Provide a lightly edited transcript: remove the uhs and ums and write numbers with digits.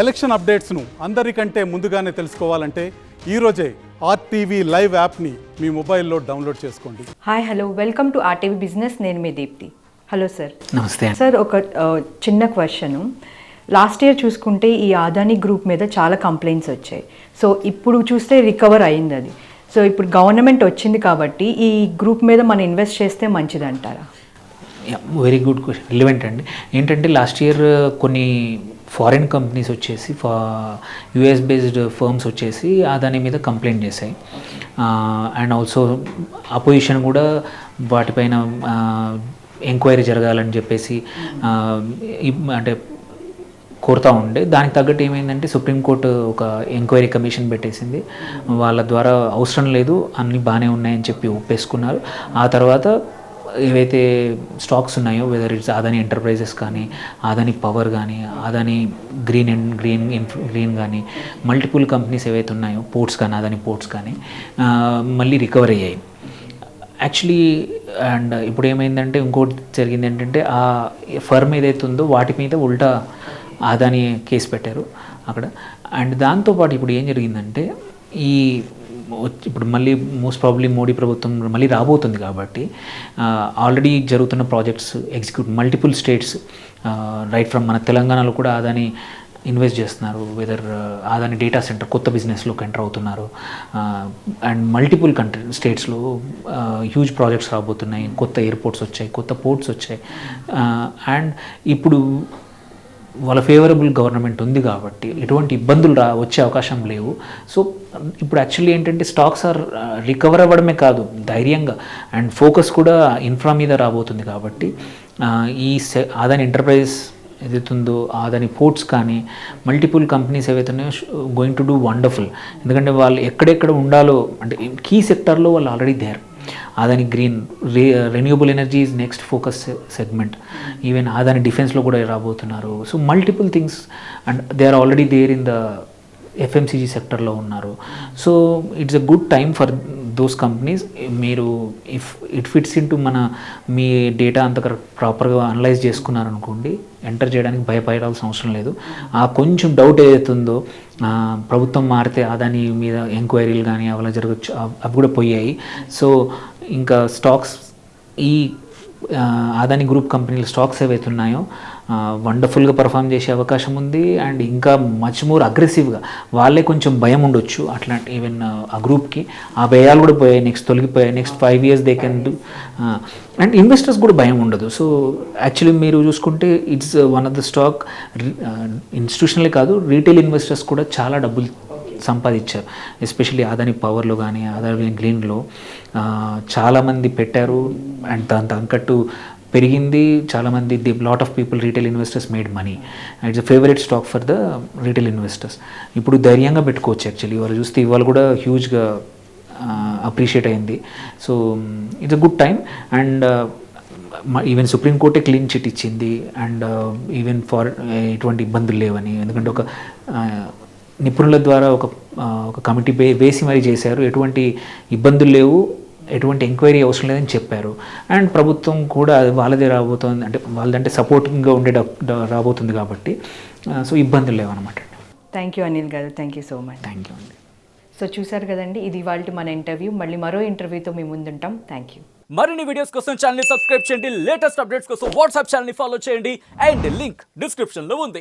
Election అప్డేట్స్ను అందరికంటే ముందుగానే తెలుసుకోవాలంటే ఈరోజే ఆర్టీవీ లైవ్ యాప్ని మీ మొబైల్లో డౌన్లోడ్ చేసుకోండి. Hi hello, welcome to RTV business. నేను మీ దీప్తి. Hello sir. నమస్తే సార్. ఒక చిన్న క్వశ్చను. లాస్ట్ ఇయర్ చూసుకుంటే ఈ అదానీ గ్రూప్ మీద చాలా కంప్లైంట్స్ వచ్చాయి. సో ఇప్పుడు చూస్తే రికవర్ అయింది అది. సో ఇప్పుడు గవర్నమెంట్ వచ్చింది కాబట్టి ఈ గ్రూప్ మీద మనం ఇన్వెస్ట్ చేస్తే మంచిది అంటారా? వెరీ గుడ్ క్వశ్చన్, రిలివెంట్ అండి. ఏంటంటే లాస్ట్ ఇయర్ కొన్ని ఫారిన్ కంపెనీస్ వచ్చేసి యుఎస్ బేస్డ్ ఫర్మ్స్ వచ్చేసి అదానీ మీద కంప్లైంట్ చేశాయి. అండ్ ఆల్సో అపోజిషన్ కూడా వాటిపైన ఎంక్వైరీ జరగాలని చెప్పేసి అంటే కోరుతూ ఉండే. దానికి తగ్గట్టు ఏమైందంటే సుప్రీంకోర్టు ఒక ఎంక్వైరీ కమిషన్ పెట్టేసింది. వాళ్ళ ద్వారా అవసరం లేదు, అన్నీ బాగానే ఉన్నాయని చెప్పి ఒప్పేసుకున్నారు. ఆ తర్వాత ఏవైతే స్టాక్స్ ఉన్నాయో, వెదర్ ఇట్స్ అదానీ ఎంటర్ప్రైజెస్ కానీ, అదానీ పవర్ కానీ, అదానీ గ్రీన్ కానీ, మల్టిపుల్ కంపెనీస్ ఏవైతే ఉన్నాయో, పోర్ట్స్ కానీ, అదానీ పోర్ట్స్ కానీ మళ్ళీ రికవర్ అయ్యాయి యాక్చువల్లీ. అండ్ ఇప్పుడు ఏమైందంటే ఇంకోటి జరిగింది ఏంటంటే ఆ ఫర్మ్ ఏదైతే ఉందో వాటి మీద ఉల్టా అదానీ కేసు పెట్టారు అక్కడ. అండ్ దాంతోపాటు ఇప్పుడు ఏం జరిగిందంటే ఇప్పుడు మళ్ళీ మోస్ట్ ప్రాబ్లీ మోడీ ప్రభుత్వం మళ్ళీ రాబోతుంది కాబట్టి ఆల్రెడీ జరుగుతున్న projects execute multiple states right from మన తెలంగాణలో కూడా అదానీ ఇన్వెస్ట్ చేస్తున్నారు. వెదర్ అదానీ డేటా సెంటర్ కొత్త బిజినెస్లోకి ఎంటర్ అవుతున్నారు. అండ్ మల్టిపుల్ స్టేట్స్లో హ్యూజ్ ప్రాజెక్ట్స్ రాబోతున్నాయి. కొత్త ఎయిర్పోర్ట్స్ వచ్చాయి, కొత్త పోర్ట్స్ వచ్చాయి. అండ్ ఇప్పుడు వాళ్ళ ఫేవరబుల్ గవర్నమెంట్ ఉంది కాబట్టి ఎటువంటి ఇబ్బందులు వచ్చే అవకాశం లేవు. సో ఇప్పుడు యాక్చువల్లీ ఏంటంటే స్టాక్స్ ఆర్ రికవర్ అవ్వడమే కాదు, ధైర్యంగా అండ్ ఫోకస్ కూడా ఇన్ఫ్రా మీద రాబోతుంది కాబట్టి ఈ అదానీ ఎంటర్ప్రైజెస్ ఏదైతుందో అదానీ పోర్ట్స్ కానీ మల్టిపుల్ కంపెనీస్ ఏవైతే ఉన్నాయో గోయింగ్ టు డూ వండర్ఫుల్. ఎందుకంటే వాళ్ళు ఎక్కడెక్కడ ఉండాలో అంటే కీ సెక్టర్లో వాళ్ళు already there. Adani green renewable energy is next focus segment. Even Adani డిఫెన్స్లో కూడా రాబోతున్నారు. So multiple things and they are already there in the FMCG సెక్టర్లో ఉన్నారు. So it's a good time for those companies. మీరు if it fits in to మీ data అంత ప్రాపర్గా analyse చేసుకున్నారనుకోండి, enter చేయడానికి భయపడాల్సిన అవసరం లేదు. ఆ కొంచెం డౌట్ ఏదైతుందో ప్రభుత్వం మారితే అదానీ మీద ఎంక్వైరీలు కానీ అలా జరగచ్చు, అవి కూడా పోయాయి. సో ఇంకా స్టాక్స్ ఈ అదానీ గ్రూప్ కంపెనీల స్టాక్స్ ఏవైతే ఉన్నాయో వండర్ఫుల్గా పర్ఫామ్ చేసే అవకాశం ఉంది. అండ్ ఇంకా మచ్ మోర్ అగ్రెసివ్గా వాళ్ళే కొంచెం భయం ఉండొచ్చు అట్లాంటి ఈవెన్ ఆ గ్రూప్కి. ఆ భయాలు కూడా పోయాయి, తొలగిపోయాయి. Next 5 years they can do. And investors కూడా భయం ఉండదు. సో యాక్చువల్లీ మీరు చూసుకుంటే it's one of the stock ఇన్స్టిట్యూషనలే కాదు, రీటైల్ ఇన్వెస్టర్స్ కూడా చాలా డబ్బులు సంపాదించారు. ఎస్పెషల్లీ అదానీ పవర్లో కానీ అదానీ గ్రీన్లో చాలామంది పెట్టారు. అండ్ దాని తగ్గట్టు పెరిగింది. చాలామంది lot of people retail investors made money. It's a favourite stock for the retail investors. ఇప్పుడు ధైర్యంగా పెట్టుకోవచ్చు. యాక్చువల్లీ ఇవాళ చూస్తే ఇవాళ కూడా హ్యూజ్గా అప్రిషియేట్ అయింది. So it's a good time. And even సుప్రీంకోర్టే క్లీన్ చిట్ ఇచ్చింది. అండ్ ఈవెన్ ఫార్ ఎటువంటి ఇబ్బందులు లేవని, ఎందుకంటే ఒక నిపుణుల ద్వారా ఒక కమిటీ వేసి మరీ చేశారు. ఎటువంటి ఇబ్బందులు లేవు, ఎటువంటి ఎంక్వైరీ అవసరం లేదని చెప్పారు. అండ్ ప్రభుత్వం కూడా వాళ్ళదే రాబోతుంది, అంటే వాళ్ళదంటే సపోర్టింగ్గా ఉండే రాబోతుంది కాబట్టి సో ఇబ్బందులు లేవన్నమాట. థ్యాంక్ యూ అనిల్ గారు, thank you so much. Thank you అండి. సో చూసారు కదండి, ఇది ఇవాళ మన ఇంటర్వ్యూ. మళ్ళీ మరో ఇంటర్వ్యూతో మీ ముందుంటాం. Thank you. మరిన్ని వీడియోస్ కోసం ఛానల్ ని సబ్స్క్రైబ్ చేయండి. లేటెస్ట్ అప్డేట్స్ కోసం వాట్సాప్ ఛానల్ ని ఫాలో చేయండి. అండ్ లింక్ డిస్క్రిప్షన్ లో ఉంది.